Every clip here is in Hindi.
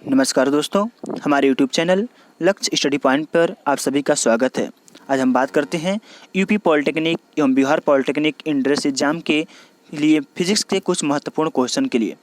नमस्कार दोस्तों, हमारे YouTube चैनल लक्ष्य स्टडी पॉइंट पर आप सभी का स्वागत है। आज हम बात करते हैं यूपी पॉलिटेक्निक एवं बिहार पॉलिटेक्निक एंट्रेंस एग्जाम के लिए फिजिक्स के कुछ महत्वपूर्ण क्वेश्चन के लिए।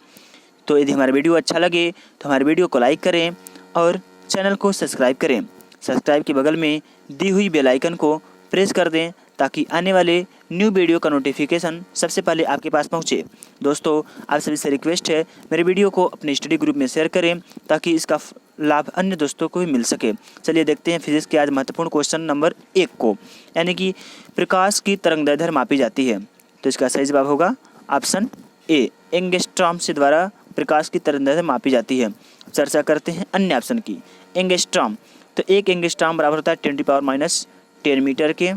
तो यदि हमारा वीडियो अच्छा लगे तो हमारे वीडियो को लाइक करें और चैनल को सब्सक्राइब करें। सब्सक्राइब के बगल में दी हुई बेल आइकन को प्रेस कर दें ताकि आने वाले न्यू वीडियो का नोटिफिकेशन सबसे पहले आपके पास पहुंचे। दोस्तों, आप सभी से रिक्वेस्ट है मेरे वीडियो को अपने स्टडी ग्रुप में शेयर करें ताकि इसका लाभ अन्य दोस्तों को भी मिल सके। चलिए देखते हैं फिजिक्स के आज महत्वपूर्ण क्वेश्चन नंबर 1 को, यानी कि प्रकाश की तरंगदैर्घ्य मापी जाती है। तो इसका सही जवाब होगा ऑप्शन ए, एंगस्ट्रॉम से द्वारा प्रकाश की तरंगदैर्घ्य मापी जाती है। चर्चा करते हैं अन्य ऑप्शन की। एंगस्ट्रॉम, तो एक एंगस्ट्रॉम बराबर होता है 10⁻⁻10 मीटर के।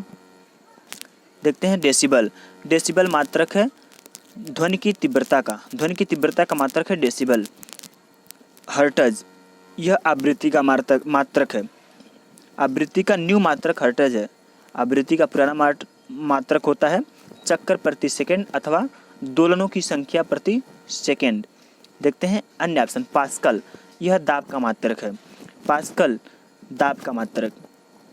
देखते हैं डेसिबल। डेसिबल मात्रक है ध्वनि की तीव्रता का। ध्वनि की तीव्रता का मात्रक है डेसिबल। हर्ट्ज, यह आवृत्ति का मात्रक है। आवृत्ति का न्यू मात्रक हर्ट्ज है। आवृत्ति का पुराना मात्रक होता है चक्कर प्रति सेकंड अथवा दोलनों की संख्या प्रति सेकंड। देखते हैं अन्य ऑप्शन। पास्कल, यह दाब का मात्रक है। पास्कल दाब का मात्रक।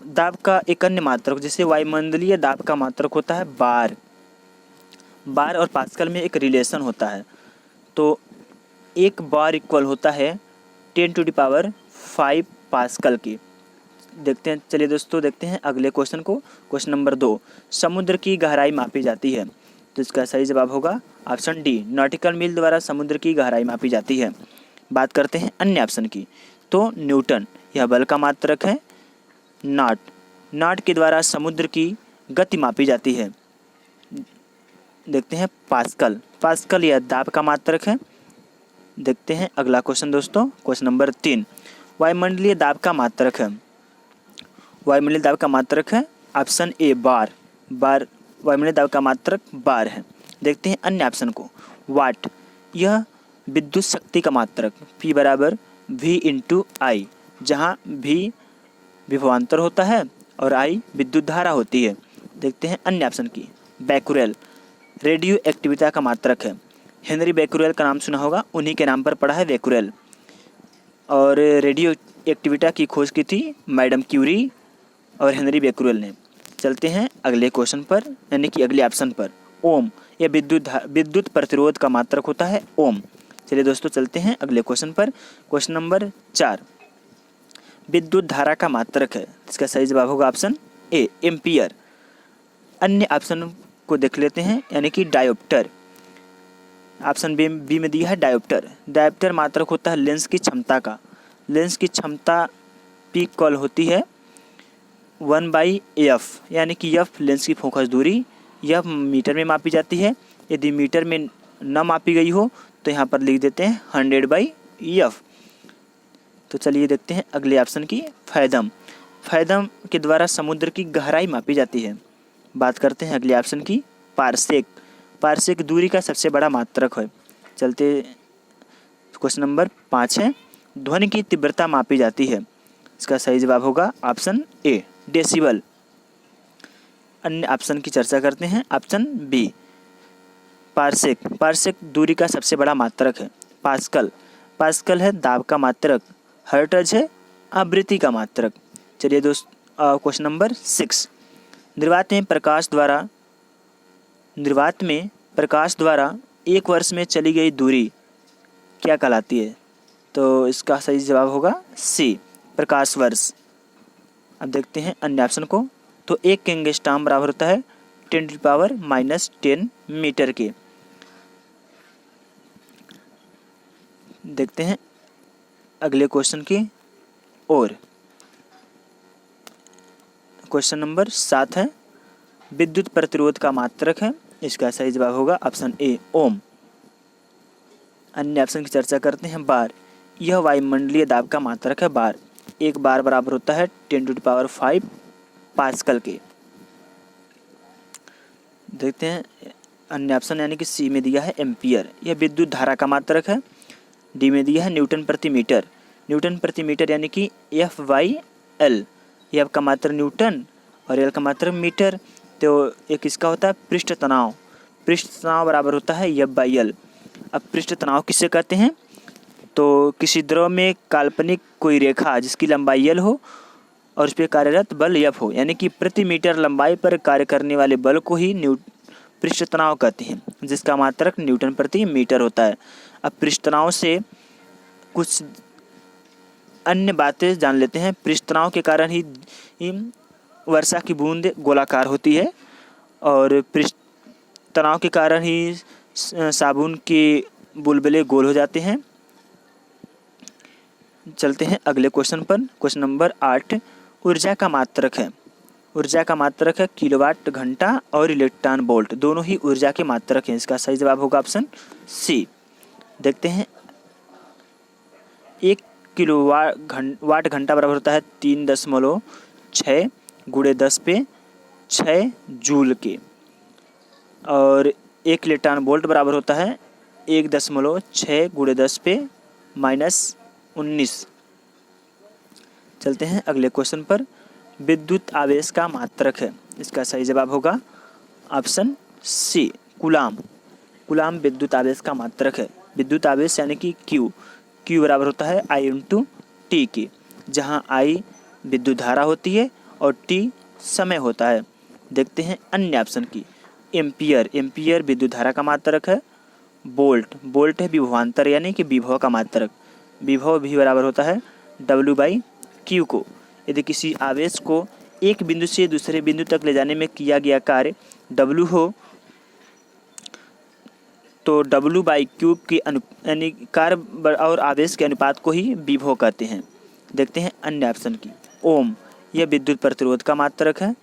दाब का एक अन्य मात्रक जैसे वायुमंडलीय दाब का मात्रक होता है बार। बार और पास्कल में एक रिलेशन होता है। तो एक बार इक्वल होता है 10⁵ पास्कल की। देखते हैं, चलिए दोस्तों देखते हैं अगले क्वेश्चन को। क्वेश्चन नंबर 2, समुद्र की गहराई मापी जाती है। तो इसका सही जवाब होगा ऑप्शन डी, नॉटिकल मील द्वारा समुद्र की गहराई मापी जाती है। बात करते हैं अन्य ऑप्शन की। तो न्यूटन, यह बल का मात्रक है। नॉट, नॉट के द्वारा समुद्र की गति मापी जाती है। देखते हैं पास्कल, पास्कल यह दाब का मात्रक है। देखते हैं अगला क्वेश्चन दोस्तों। क्वेश्चन नंबर 3, वायुमंडलीय दाब का मात्रक है। वायुमंडलीय दाब का मात्रक है ऑप्शन ए, बार। बार वायुमंडलीय दाब का मात्रक बार है। देखते हैं अन्य ऑप्शन को। वाट, यह विद्युत शक्ति का मात्रक। P बराबर V × I, जहाँ V विभवांतर होता है और I विद्युत धारा होती है। देखते हैं अन्य ऑप्शन की। बैकुरेल, रेडियो एक्टिविटी का मात्रक है। हेनरी बैकुरेल का नाम सुना होगा, उन्हीं के नाम पर पड़ा है बैकुरेल। और रेडियो एक्टिविटी की खोज की थी मैडम क्यूरी और हेनरी बैकुरेल ने। चलते हैं अगले क्वेश्चन पर, यानी कि अगले ऑप्शन पर। ओम, यह विद्युत प्रतिरोध का मात्रक होता है ओम। चलिए दोस्तों चलते हैं अगले क्वेश्चन पर। क्वेश्चन नंबर 4, विद्युत धारा का मात्रक है। इसका सही जवाब होगा ऑप्शन ए, एम्पियर। अन्य ऑप्शन को देख लेते हैं, यानी कि डायोप्टर। ऑप्शन बी में दिया है डायोप्टर। डायोप्टर मात्रक होता है लेंस की क्षमता का। लेंस की क्षमता P कॉल होती है 1/f, यानी कि f लेंस की फोकस दूरी। यह मीटर में मापी जाती है। यदि मीटर में न मापी गई हो तो यहाँ पर लिख देते हैं 100/f। तो चलिए देखते हैं अगले ऑप्शन की। फैदम, फैदम के द्वारा समुद्र की गहराई मापी जाती है। बात करते हैं अगले ऑप्शन की। पारसेक, पारसेक दूरी का सबसे बड़ा मात्रक है। चलते क्वेश्चन नंबर 5 है, ध्वनि की तीव्रता मापी जाती है। इसका सही जवाब होगा ऑप्शन ए, डेसिबल। अन्य ऑप्शन की चर्चा करते हैं। ऑप्शन बी, पारसेक, पारसेक दूरी का सबसे बड़ा मात्रक है। पास्कल, पास्कल है दाब का मात्रक। हर्ट्ज है आवृत्ति का मात्रक। चलिए क्वेश्चन नंबर 6, निर्वात में प्रकाश द्वारा 1 वर्ष में चली गई दूरी क्या कहलाती है। तो इसका सही जवाब होगा सी, प्रकाश वर्ष। अब देखते हैं अन्य ऑप्शन को। तो एक एंगस्ट्रॉम बराबर होता है 10⁻⁻10 मीटर के। देखते हैं अगले क्वेश्चन की ओर। क्वेश्चन नंबर 7 है, विद्युत प्रतिरोध का मात्रक है। इसका सही जवाब होगा ऑप्शन ए, ओम। अन्य ऑप्शन की चर्चा करते हैं। बार, यह वायुमंडलीय दाब का मात्रक है बार। एक बार बराबर होता है 10⁵ पास्कल के। देखते हैं अन्य ऑप्शन, यानी कि सी में दिया है एम्पियर, यह विद्युत धारा का मात्रक है। डी में दिया है न्यूटन प्रति मीटर। न्यूटन प्रति मीटर यानी कि F/L, F का मात्रक न्यूटन और L का मात्रक मीटर। तो एक इसका होता है पृष्ठ तनाव। पृष्ठ तनाव बराबर होता है F/L। अब पृष्ठ तनाव किससे कहते हैं, तो किसी द्रव में काल्पनिक कोई रेखा जिसकी लंबाई L हो और उस पर कार्यरत बल F हो, यानी कि प्रति मीटर लंबाई पर कार्य करने वाले बल को ही पृष्ठ तनाव कहते हैं, जिसका मात्रक न्यूटन प्रति मीटर होता है। अब पृष्ठ तनाव से कुछ अन्य बातें जान लेते हैं। पृष्ठ तनाव के कारण ही वर्षा की बूंद गोलाकार होती है और पृष्ठ तनाव के कारण ही साबुन के बुलबुले गोल हो जाते हैं। चलते हैं अगले क्वेश्चन पर। क्वेश्चन नंबर 8 ऊर्जा का मात्रक है। ऊर्जा का मात्रक है किलोवाट घंटा और इलेक्ट्रॉन वोल्ट, दोनों ही ऊर्जा के मात्रक हैं। इसका सही जवाब होगा ऑप्शन सी। देखते हैं 1 किलोवाट घंटा बराबर होता है 3.6 गुणे 10 पे 6 जूल के, और 1 इलेक्ट्रॉन वोल्ट बराबर होता है 1.6 गुणे 10 पे -19। चलते हैं अगले क्वेश्चन पर। विद्युत आवेश का मात्रक है। इसका सही जवाब होगा ऑप्शन सी कूलाम। कूलाम विद्युत आवेश का मात्रक है। विद्युत आवेश यानी कि Q बराबर होता है I × T के, जहां I विद्युत धारा होती है और T समय होता है। देखते हैं अन्य ऑप्शन की। एम्पियर विद्युत धारा का मात्रक है। वोल्ट है विभवांतर यानी कि विभव का मात्रक। विभव भी बराबर होता है W/Q को। यदि किसी आवेश को एक बिंदु से दूसरे बिंदु तक ले जाने में किया गया कार्य W हो तो W/Q की यानी कार्य और आवेश के अनुपात को ही विभव कहते हैं। देखते हैं अन्य ऑप्शन की। ओम यह विद्युत प्रतिरोध का मात्रक है।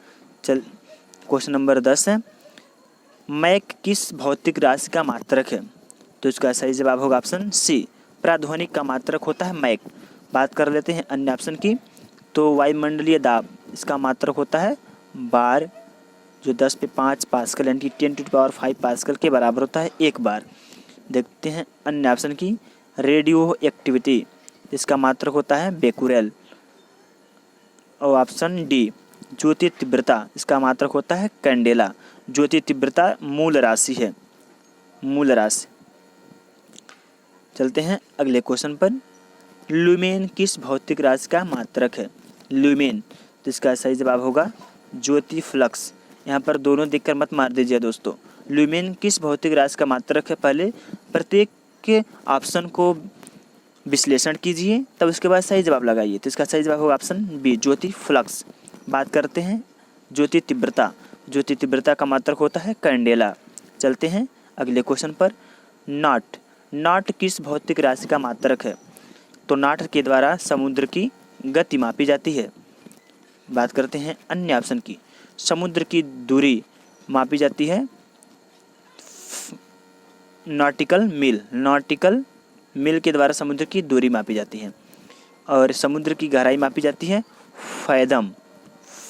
क्वेश्चन नंबर 10 है मैक किस भौतिक राशि का मात्रक है। तो इसका सही जवाब होगा ऑप्शन सी प्राध्वनिक का मात्रक होता है मैक। बात कर लेते हैं अन्य ऑप्शन की। तो वायुमंडलीय दाब इसका मात्रक होता है बार, जो 10 पे 5 पास्कल यानी कि 10⁵ पास्कल के बराबर होता है 1 बार। देखते हैं अन्य ऑप्शन की। रेडियो एक्टिविटी इसका मात्रक होता है बेकुरेल। और ऑप्शन डी ज्योति तीव्रता इसका मात्रक होता है कैंडेला। ज्योति तीव्रता मूल राशि है, मूल राशि। चलते हैं अगले क्वेश्चन पर। ल्यूमेन किस भौतिक राशि का मात्रक है। ल्यूमेन, तो इसका सही जवाब होगा ज्योति फ्लक्स। यहाँ पर दोनों देखकर मत मार दीजिए दोस्तों। ल्यूमेन किस भौतिक राशि का मात्रक है, पहले प्रत्येक के ऑप्शन को विश्लेषण कीजिए, तब उसके बाद सही जवाब लगाइए। तो इसका सही जवाब होगा ऑप्शन बी ज्योति फ्लक्स। बात करते हैं ज्योति तीव्रता। ज्योति तीव्रता का मात्रक होता है कैंडेला। चलते हैं अगले क्वेश्चन पर। नॉट किस भौतिक राशि का मात्रक है। तो नॉट के द्वारा समुद्र की गति मापी जाती है। बात करते हैं अन्य ऑप्शन की। समुद्र की दूरी मापी जाती है नॉटिकल मील के द्वारा समुद्र की दूरी मापी जाती है। और समुद्र की गहराई मापी जाती है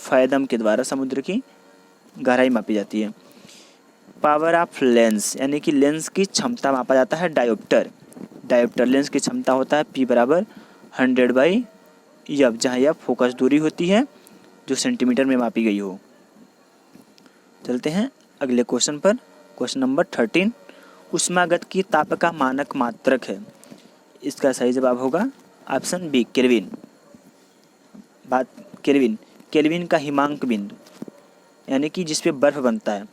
फैदम के द्वारा समुद्र की गहराई मापी जाती है। पावर ऑफ लेंस यानी कि लेंस की क्षमता मापा जाता है डायोप्टर लेंस की क्षमता होता है P = 100/F, जहाँ F फोकस दूरी होती है जो सेंटीमीटर में मापी गई हो। चलते हैं अगले क्वेश्चन पर। क्वेश्चन नंबर 13 ऊष्मागत की ताप का मानक मात्रक है। इसका सही जवाब होगा ऑप्शन बी केल्विन। केल्विन का हिमांक बिंदु यानी कि जिस पे बर्फ बनता है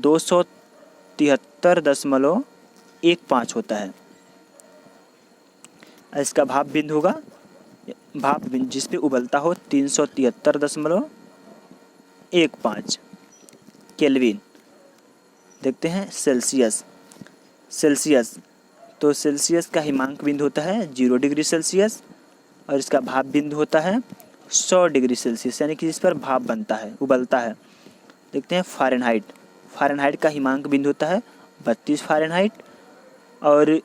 273.15 होता है। इसका भाप बिंदु होगा जिस पे उबलता हो 373.15 केल्विन। देखते हैं सेल्सियस। तो सेल्सियस का हिमांक बिंदु होता है 0 डिग्री सेल्सियस और इसका भाप बिंदु होता है 100 डिग्री सेल्सियस, यानी कि जिस पर भाप बनता है, उबलता है। देखते हैं फ़ारेनहाइट का हिमांक बिंदु होता है 32 फ़ारेनहाइट और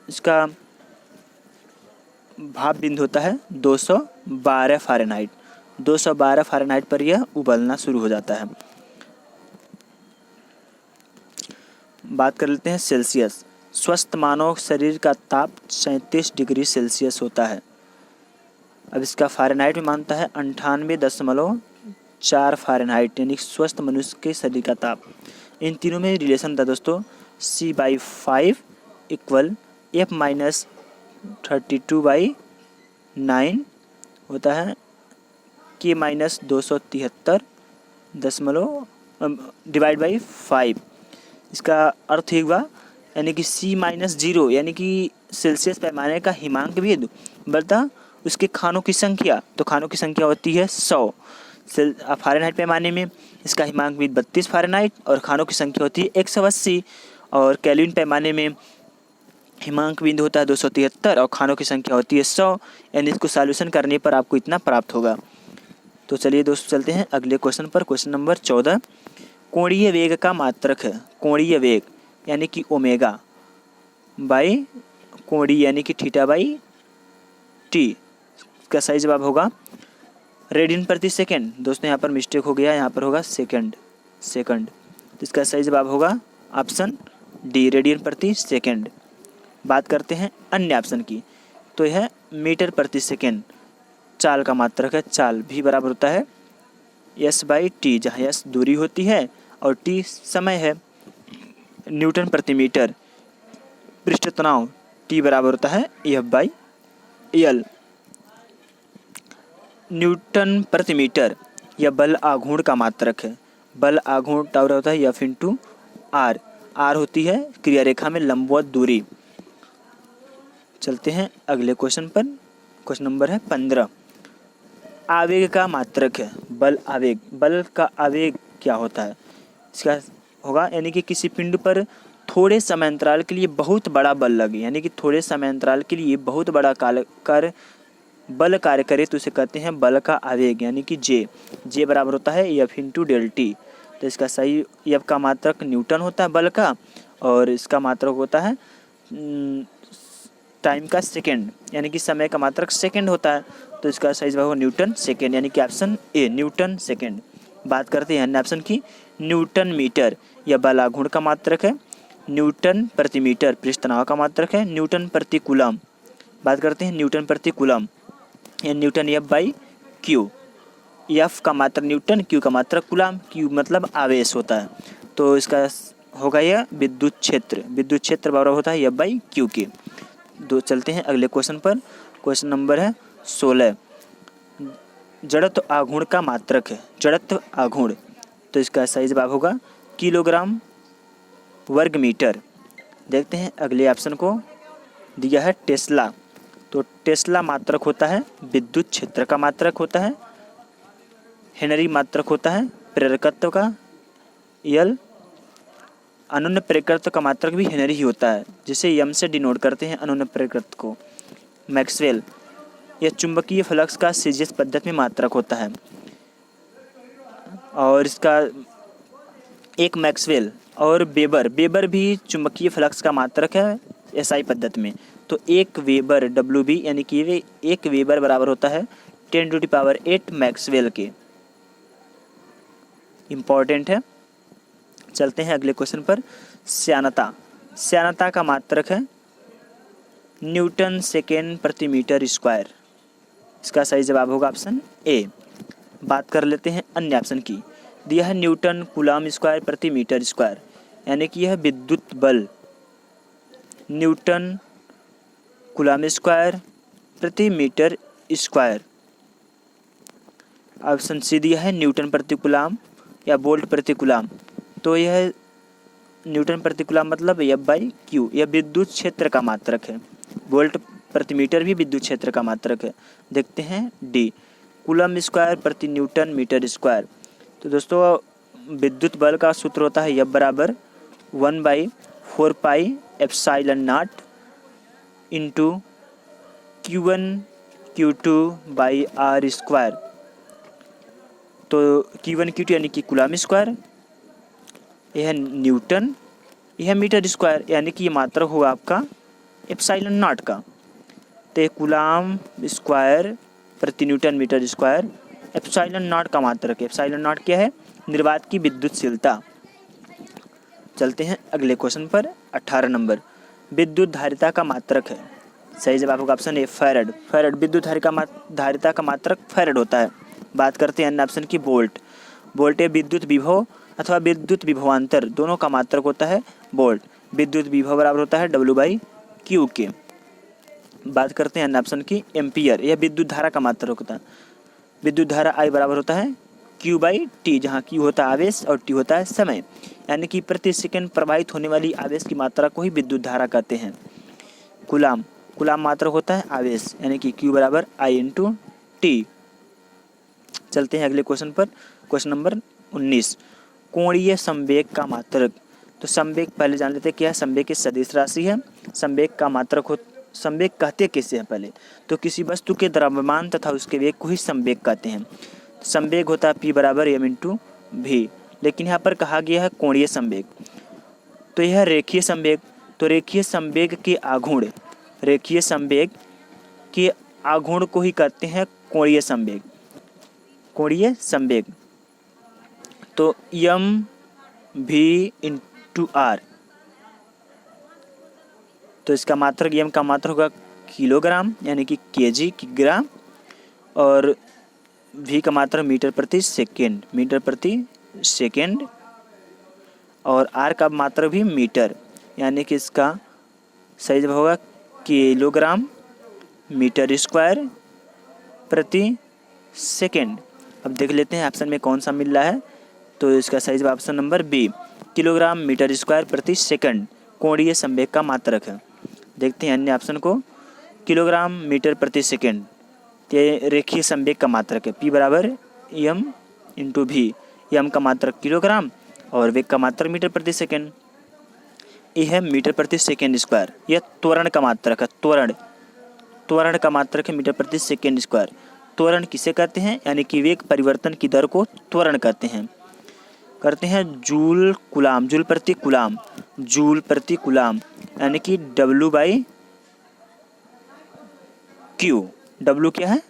इसका भाप बिंदु होता है 212 फ़ारेनहाइट। 212 फ़ारेनहाइट पर यह उबलना शुरू हो जाता है। बात कर लेते हैं सेल्सियस। स्वस्थ मानव शरीर का ताप 37 डिग्री सेल्सियस होता है। अब इसका फ़ारेनहाइट में मानता है 98.4 फ़ारेनहाइट, यानी स्वस्थ मनुष्य के शरीर का ताप। इन तीनों में रिलेशन था दोस्तों, C/5 = F - 32/9 होता है K माइनस 273 डिवाइड बाई 5। इसका अर्थ ये हुआ यानी कि C माइनस 0 यानी कि सेल्सियस पैमाने का हिमांक भेद बता उसके खानों की संख्या। तो खानों की संख्या होती है 100 फ़ारेनहाइट पैमाने में, इसका हिमांक भेद 32 फ़ारेनहाइट और खानों की संख्या होती है 180। और केल्विन पैमाने में हिमांक बिंदु होता है 273 और खानों की संख्या होती है 100, यानी इसको सॉल्यूशन करने पर आपको इतना प्राप्त होगा। तो चलिए दोस्तों चलते हैं अगले क्वेश्चन पर। क्वेश्चन नंबर 14, कोणीय वेग का मात्रक है। कोणीय वेग यानी कि ओमेगा बाई कोणीय यानी कि थीटा बाई टी, इसका सही जवाब होगा रेडियन प्रति सेकेंड। दोस्तों यहाँ पर मिस्टेक हो गया, यहाँ पर होगा सेकंड। तो इसका सही जवाब होगा ऑप्शन डी, रेडियन प्रति सेकेंड। बात करते हैं अन्य ऑप्शन की, तो यह मीटर प्रति सेकेंड चाल का मात्रक है। चाल भी बराबर होता है एस बाई टी, जहाँ एस दूरी होती है और टी समय है। न्यूटन प्रति मीटर पृष्ठ तनाव टी बराबर होता है एफ बाई एल। न्यूटन प्रति मीटर यह बल आघूर्ण का मात्रक है। बल आघूर्ण टावर होता है एफ इंटू आर। आर होती है क्रिया रेखा में लंबवत दूरी। चलते हैं अगले क्वेश्चन पर। क्वेश्चन नंबर है 15, आवेग का मात्रक है। बल आवेग, बल का आवेग क्या होता है? इसका होगा यानी कि किसी पिंड पर थोड़े समय अंतराल के लिए बहुत बड़ा बल लगे, यानी कि थोड़े समय अंतराल के लिए बहुत बड़ा बल कार्य करे तो उसे कहते हैं बल का आवेग, यानी कि जे बराबर होता है एफ इंटू डेल टी। तो इसका सही एफ का मात्रक न्यूटन होता है बल का, और इसका मात्रक होता है टाइम का सेकेंड, यानी कि समय का मात्रक सेकेंड होता है। तो इसका सही जवाब होगा न्यूटन सेकेंड, यानी कि ऑप्शन ए न्यूटन सेकेंड। बात करते हैं अन्य ऑप्शन की। न्यूटन मीटर यह बल आघूर्ण का मात्रक है। न्यूटन प्रति मीटर पृष्ठ तनाव का मात्रक है। न्यूटन प्रति कूलम, बात करते हैं न्यूटन प्रति कूलम, या Newton F by Q. F का मात्रक न्यूटन, क्यू का मात्रक कूलम, क्यू मतलब आवेश होता है। तो इसका होगा यह विद्युत क्षेत्र बराबर होता है एफ बाई क्यू के। दो चलते हैं अगले क्वेश्चन पर। क्वेश्चन नंबर है 16, जड़त्व आघूर्ण का मात्रक है। जड़त्व आघूर्ण, तो इसका सही जवाब होगा किलोग्राम वर्ग मीटर। देखते हैं अगले ऑप्शन को, दिया है टेस्ला। तो टेस्ला मात्रक होता है विद्युत क्षेत्र का मात्रक होता है। हेनरी मात्रक होता है प्रेरकत्व का, यल अनुन्य प्रेरकत्व का मात्रक भी हेनरी ही होता है, जिसे यम से डिनोट करते हैं अनुन्य प्रेरकत्व को। मैक्सवेल यह चुंबकीय फ्लक्स का सीजीएस पद्धति में मात्रक होता है, और इसका एक मैक्सवेल और वेबर भी चुंबकीय फ्लक्स का मात्रक है एसआई पद्धति में। तो एक वेबर डब्ल्यू बी यानी कि एक वेबर बराबर होता है 10⁸ मैक्सवेल के। इम्पॉर्टेंट है। चलते हैं अगले क्वेश्चन पर। श्यानता का मात्रक है न्यूटन सेकेंड प्रति मीटर स्क्वायर। इसका सही जवाब होगा ऑप्शन ए। बात कर लेते हैं अन्य ऑप्शन की। दिया है न्यूटन कूलम स्क्वायर प्रति मीटर स्क्वायर, यानी कि यह विद्युत बल न्यूटन कूलम स्क्वायर प्रति मीटर स्क्वायर। ऑप्शन सी दिया है न्यूटन प्रति कूलम या वोल्ट प्रति कूलम। तो यह न्यूटन प्रति कूलम मतलब एफ बाई क्यू, यह विद्युत क्षेत्र का मात्रक है। वोल्ट प्रति मीटर भी विद्युत क्षेत्र का मात्रक है। देखते हैं डी, कूलम स्क्वायर प्रति न्यूटन मीटर स्क्वायर। तो दोस्तों विद्युत बल का सूत्र होता है एफ बराबर 1/4 pi epsilon not into Q1 Q2 by r square. तो Q1 Q2 यानी कि कूलम स्क्वायर, यह न्यूटन, यह मीटर स्क्वायर, यानी कि ये मात्रक होगा आपका एप्सिलॉन नॉट का। तो कूलम स्क्वायर प्रति newton metre square epsilon not का मात्रक है। एप्सिलॉन नॉट क्या है? निर्वात की विद्युतशीलता। चलते हैं अगले क्वेश्चन पर। 18 नंबर, विद्युत धारिता का मात्रक है। सही जवाब होगा ऑप्शन ए फैरड। विद्युत धारिता का मात्रक फैरड होता है। बात करते हैं अन्य ऑप्शन की। वोल्ट विद्युत विभव अथवा विद्युत विभवांतर दोनों का मात्रक होता है वोल्ट। विद्युत विभव बराबर होता है W/Q के। बात करते हैं ऑप्शन की एम्पियर, यह विद्युत धारा का मात्रक होता है। विद्युत धारा I बराबर होता है Q/T, जहाँ Q होता है आवेश और T होता है समय, यानी कि प्रति सेकंड प्रवाहित होने वाली आवेश की मात्रा को ही विद्युत धारा कहते हैं। कूलाम, कूलाम मात्रक होता है आवेश, यानी कि Q बराबर I/T। चलते हैं अगले क्वेश्चन पर। क्वेश्चन नंबर 19, कोणीय संवेग का मात्रक। तो संवेग पहले जान लेते हैं क्या है। संवेग की सदिश राशि है। संवेग का मात्रक हो, संवेग कहते किसे हैं पहले, तो किसी वस्तु के द्रव्यमान तथा उसके वेग को ही संवेग कहते हैं। संवेग होता है P बराबर m/v, लेकिन यहाँ पर कहा गया है कोणीय संवेग, तो यह रेखीय संवेग। तो रेखीय संवेग के आघूर्ण, रेखीय संवेग के आघूर्ण को ही कहते हैं कोणीय संवेग, कोणीय संवेग। तो m/v/r, तो इसका मात्रक m का मात्रक होगा किलोग्राम, यानी कि kg किग्राम, और v का मात्रक मीटर प्रति सेकेंड, मीटर प्रति सेकेंड, और r का मात्रक भी मीटर, यानी कि इसका सही जवाब होगा किलोग्राम मीटर स्क्वायर प्रति सेकेंड। अब देख लेते हैं ऑप्शन में कौन सा मिल रहा है। तो इसका सही जवाब option number B, kilogram metre square प्रति सेकंड कोणीय संवेग का मात्रक है। देखते हैं अन्य ऑप्शन को। किलोग्राम मीटर प्रति सेकंड ये रेखीय संवेग का मात्रक है। P बराबर m/v, m का मात्रक किलोग्राम और वेग का मात्रक मीटर प्रति सेकंड। ये है मीटर प्रति सेकंड स्क्वायर, यह त्वरण का मात्रक है। त्वरण, त्वरण का मात्रक है मीटर प्रति सेकंड स्क्वायर। त्वरण किसे कहते हैं, यानी कि वेग परिवर्तन की दर को त्वरण कहते हैं। करते हैं जूल कूलाम, जूल प्रति कूलाम, जूल प्रति कूलाम, यानी कि W/Q। W क्या है,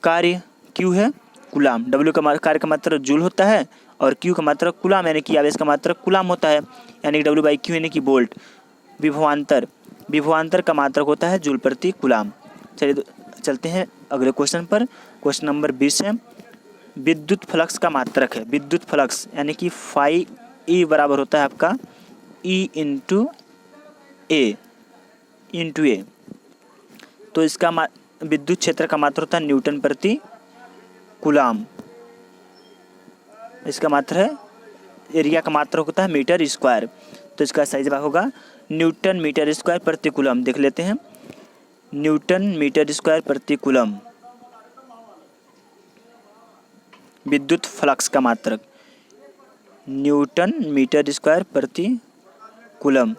कार्य, Q है कूलाम। W का कार्य का मात्रक जूल होता है और Q का मात्रक कूलाम, यानी कि आवेश का मात्रक कूलाम होता है, यानी कि W/Q यानी कि वोल्ट। विभवांतर, विभवांतर का मात्रक होता है जूल प्रति कूलाम। चलिए चलते हैं अगले क्वेश्चन पर। क्वेश्चन नंबर 20 है, विद्युत फ्लक्स का मात्रक है। विद्युत फ्लक्स यानी कि फाई E बराबर होता है आपका E/A, तो इसका विद्युत क्षेत्र का मात्रक होता है न्यूटन प्रति कूलाम। इसका मात्रक है, एरिया का मात्रक होता है मीटर स्क्वायर, तो इसका सही जवाब होगा न्यूटन मीटर स्क्वायर प्रति कूलम। देख लेते हैं, न्यूटन मीटर स्क्वायर प्रति कूलम विद्युत फ्लक्स का मात्रक, न्यूटन मीटर स्क्वायर प्रति कूलम।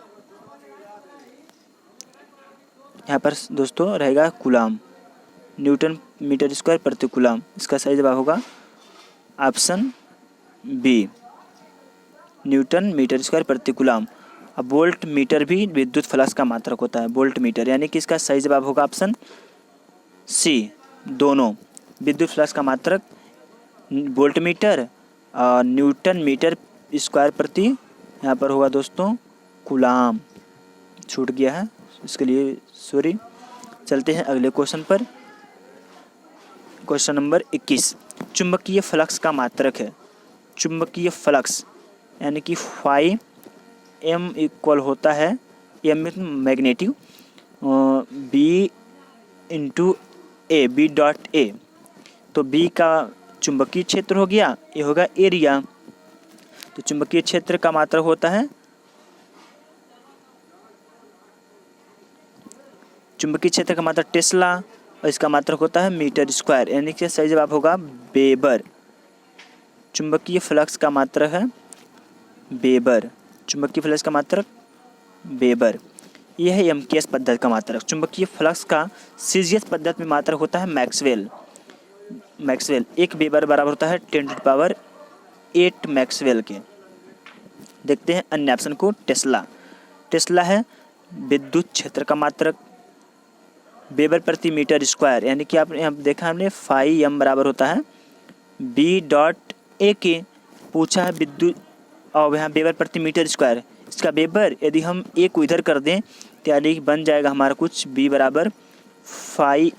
यहाँ पर दोस्तों रहेगा कूलम, न्यूटन मीटर स्क्वायर प्रति कूलम। इसका सही जवाब होगा option B, newton metre square प्रति कूलम। अब वोल्ट मीटर भी विद्युत फ्लक्स का मात्रक होता है, वोल्ट मीटर, यानी कि इसका सही जवाब होगा ऑप्शन सी, दोनों। विद्युत फ्लक्स का मात्रक वोल्ट मीटर और न्यूटन मीटर स्क्वायर प्रति यहाँ पर होगा दोस्तों कूलम। छूट गया है, इसके लिए सॉरी। चलते हैं अगले क्वेश्चन पर। क्वेश्चन नंबर 21, चुंबकीय फ्लक्स का मात्रक है। चुंबकीय फ्लक्स यानी कि फाई M इक्वल होता है, M मैग्नेटिक, B/A, B.A। तो B का चुंबकीय क्षेत्र हो गया, ये होगा एरिया। तो चुंबकीय क्षेत्र का मात्रक होता है, चुंबकीय क्षेत्र का मात्रक टेस्ला और इसका मात्रक होता है मीटर स्क्वायर, यानी कि सही जवाब होगा वेबर। चुंबकीय फ्लक्स का मात्रक है वेबर, चुंबकीय फ्लक्स का मात्रक वेबर। यह है MKS पद्धति का मात्रक। चुंबकीय फ्लक्स का CGS पद्धति में मात्रक होता है मैक्सवेल। मैक्सवेल, एक वेबर बराबर होता है 10⁸ मैक्सवेल के। देखते हैं अन्य ऑप्शन को। टेस्ला, टेस्ला है विद्युत क्षेत्र का मात्रक, वेबर प्रति मीटर स्क्वायर, यानी कि आपने यहाँ देखा हमने फाई M बराबर होता है B.A के। पूछा है विद्युत और यहाँ वेबर प्रति मीटर स्क्वायर, इसका वेबर यदि हम A को इधर कर दें तो यानी बन जाएगा हमारा कुछ B बराबर फाई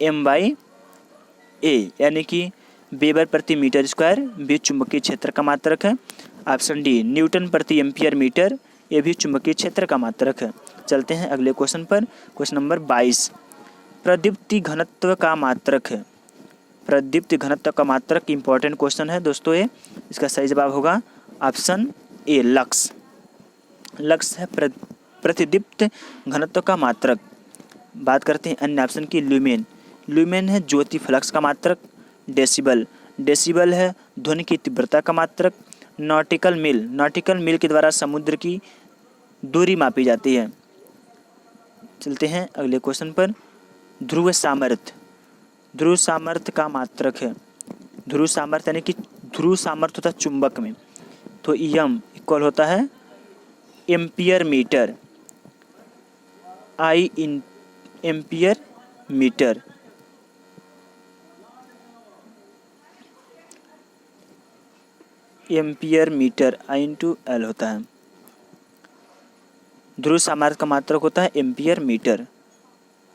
M/A, यानी कि वेबर प्रति मीटर स्क्वायर। B चुंबकीय क्षेत्र का मात्रक है। ऑप्शन डी, न्यूटन प्रति एम्पियर मीटर, ये भी चुंबकीय क्षेत्र का मात्रक है। चलते हैं अगले क्वेश्चन पर। क्वेश्चन नंबर 22 प्रदीप्ति घनत्व का मात्रक है। प्रदीप्ति घनत्व का मात्रक इंपॉर्टेंट क्वेश्चन है दोस्तों ये। इसका सही जवाब होगा ऑप्शन ए लक्स। लक्स है प्रतिदीप्त घनत्व का मात्रक। बात करते हैं अन्य ऑप्शन की। ल्यूमेन, ल्यूमेन है ज्योति फ्लक्स का मात्रक। डेसिबल, डेसिबल है ध्वनि की तीव्रता का मात्रक। नॉटिकल मील, नॉटिकल मील के द्वारा समुद्र की दूरी मापी जाती है। चलते हैं अगले क्वेश्चन पर। ध्रुव सामर्थ्य, ध्रुव सामर्थ्य का मात्रक है। ध्रुव सामर्थ्य यानी कि ध्रुव सामर्थ्य होता है चुंबक में, तो एम इक्वल होता है ampere metre. I in ampere metre. Ampere metre I into L होता है। ध्रुव सामर्थ्य का मात्रक होता है एम्पियर मीटर।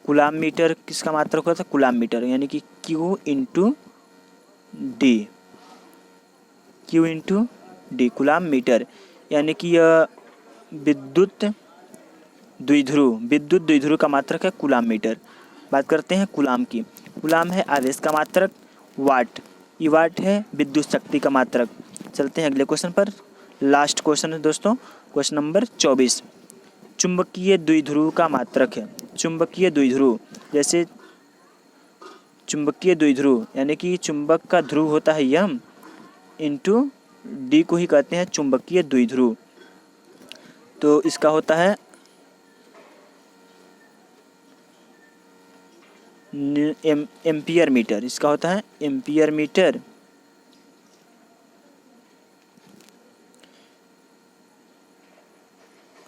कूलाम मीटर किसका मात्रक होता है? कूलाम मीटर, यानी कि Q into D. Q into D coulomb metre, यानी कि यह विद्युत द्विध्रुव का मात्रक है कूलाम मीटर। बात करते हैं कूलाम की। कूलाम है आवेश का मात्रक। वाट, ये वाट है विद्युत शक्ति का मात्रक। चलते हैं अगले क्वेश्चन पर। लास्ट क्वेश्चन है दोस्तों, क्वेश्चन नंबर 24 चुंबकीय द्विध्रुव का मात्रक है। चुंबकीय द्विध्रुव, जैसे चुंबकीय द्विध्रुव यानी कि चुंबक का ध्रुव होता है यम इंटू डी को ही कहते हैं चुंबकीय द्विध्रुव। तो इसका होता है एम्पियर मीटर। इसका होता है एम्पियर मीटर।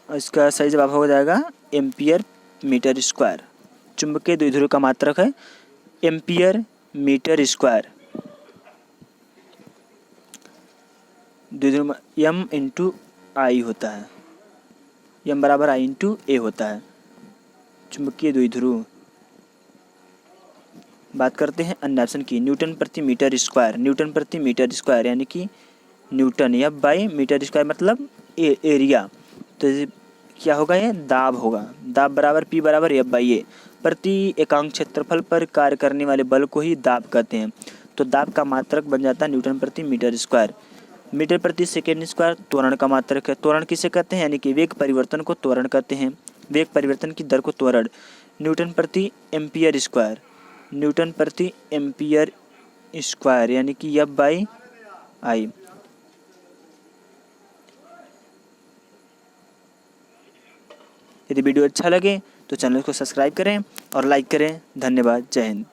इसका सही जवाब हो जाएगा एम्पियर मीटर स्क्वायर। चुंबकीय द्विध्रुव का मात्रक है एम्पियर मीटर स्क्वायर। द्विध्रुव एम इंटू आई होता है, एम बराबर आई इंटू ए होता है चुंबकीय द्विध्रुव। बात करते हैं अन्य ऑप्शन की। न्यूटन प्रति मीटर स्क्वायर, न्यूटन प्रति मीटर स्क्वायर यानी कि न्यूटन या बाई मीटर स्क्वायर मतलब एरिया। तो क्या होगा? ये दाब होगा। दाब बराबर P बराबर F बाई ए। प्रति एकांक क्षेत्रफल पर कार्य करने वाले बल को ही दाब कहते हैं। तो दाब का मात्रक बन जाता है न्यूटन प्रति मीटर स्क्वायर। मीटर प्रति सेकेंड स्क्वायर त्वरण का मात्रक है। त्वरण किसे कहते हैं? यानी कि वेग परिवर्तन को त्वरण कहते हैं। वेग परिवर्तन की दर को त्वरण। न्यूटन प्रति एम्पियर स्क्वायर, न्यूटन प्रति एम्पियर स्क्वायर यानी कि F बाई आई। यदि वीडियो अच्छा लगे तो चैनल को सब्सक्राइब करें और लाइक करें। धन्यवाद। जय हिंद।